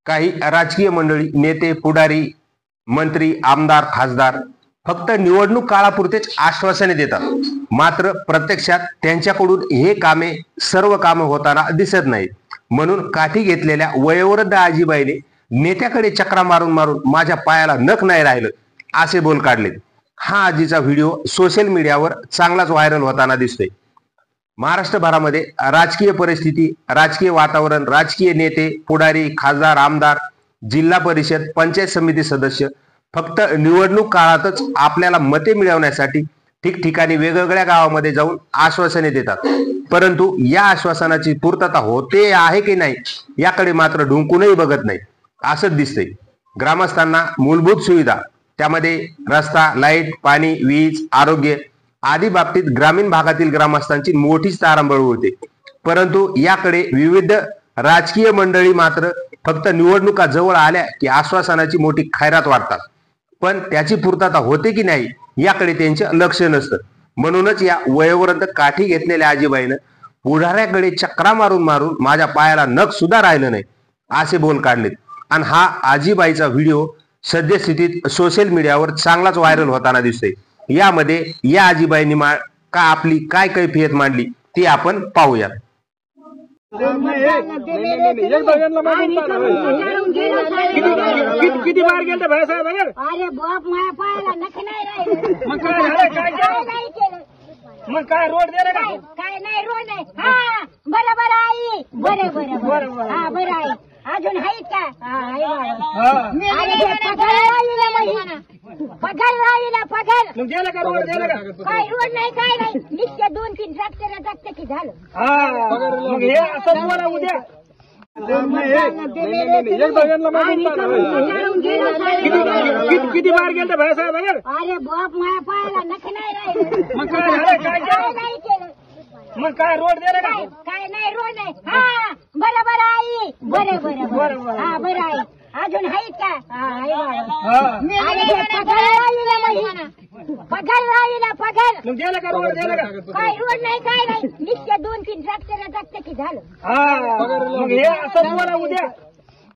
काही राजकीय मंडळी, नेते, पुढारी, मंत्री, आमदार, खासदार फक्त निवडणूक काळापुरतेच आश्वासने देतात, मात्र प्रत्यक्षात त्यांच्याकडून हे कामे सर्व कामे होताना दिसत नाहीत. म्हणून काठी घेतलेल्या वयोवृद्ध आजीबाईने नेत्याकडे चक्रा मारून मारून माझ्या पायाला नख नाही राहिलं असे बोल काढले. हा आजीचा व्हिडिओ सोशल मीडियावर चांगलाच व्हायरल होताना दिसतोय. महाराष्ट्रभरामध्ये राजकीय परिस्थिती, राजकीय वातावरण, राजकीय नेते, पुढारी, खासदार, आमदार, जिल्हा परिषद, पंचायत समिती सदस्य फक्त निवडणूक काळातच आपल्याला मते मिळवण्यासाठी ठिकठिकाणी वेगवेगळ्या गावामध्ये जाऊन आश्वासने देतात. परंतु या आश्वासनाची पूर्तता होते आहे की नाही याकडे मात्र ढुंकूनही बघत नाही असंच दिसतंय. ग्रामस्थांना मूलभूत सुविधा, त्यामध्ये रस्ता, लाईट, पाणी, वीज, आरोग्य आदी बाबतीत ग्रामीण भागातील ग्रामस्थांची मोठीच तारांबळ उडते. परंतु याकडे विविध राजकीय मंडळी मात्र फक्त निवडणुका जवळ आल्या की आश्वासनाची मोठी खैरात वाटतात, पण त्याची पूर्तता होते की नाही याकडे त्यांचे लक्ष नसतं. म्हणूनच या वयोवृद्ध काठी घेतलेल्या आजीबाईनं पुढाऱ्याकडे चक्रा मारून मारून माझ्या पायाला नख सुद्धा राहिलं नाही असे बोल काढलेत. आणि हा आजीबाईचा व्हिडिओ सद्यस्थितीत सोशल मीडियावर चांगलाच व्हायरल होताना दिसतोय. यामध्ये या आजीबाईंनी आपली काय कैफियत मांडली ती आपण पाहूया. किती बार गेलं भाईसाहेब? अरे बाप, माझ्या पायाला नख नाही राहिले. मग काय झालं? काय नाही केलं. मग काय रोड दे का? काय नाही, रोड नाही. हा बरं आई, बरं हा बरं आहे. अजून आहेत का? पगार राहिला, पगार मग गेलं का? रोड दिलं का? काय रोड नाही, काय नाही. निश्चय 2-3 ट्रॅक्टर जगते की झालं. मग हे असं बोला उद्या. किती बार गेलं भाईसाहेब? अरे बाप, माझ्या पायाला नख नाही राहिले. मग काय झालं? काय नाही केलं. मग काय रोड दे का? काय नाही, रोड नाही. हा बरं आई, बरं हा बरं आहे. अजून आहेत का? पगार राहिला, पगार मग गेलं का? रोड दिलं का? काय रोड नाही, काय नाही. निश्चय 2-3 ट्रॅक्टर जगते की झालं. मग हे असं बोला उद्या.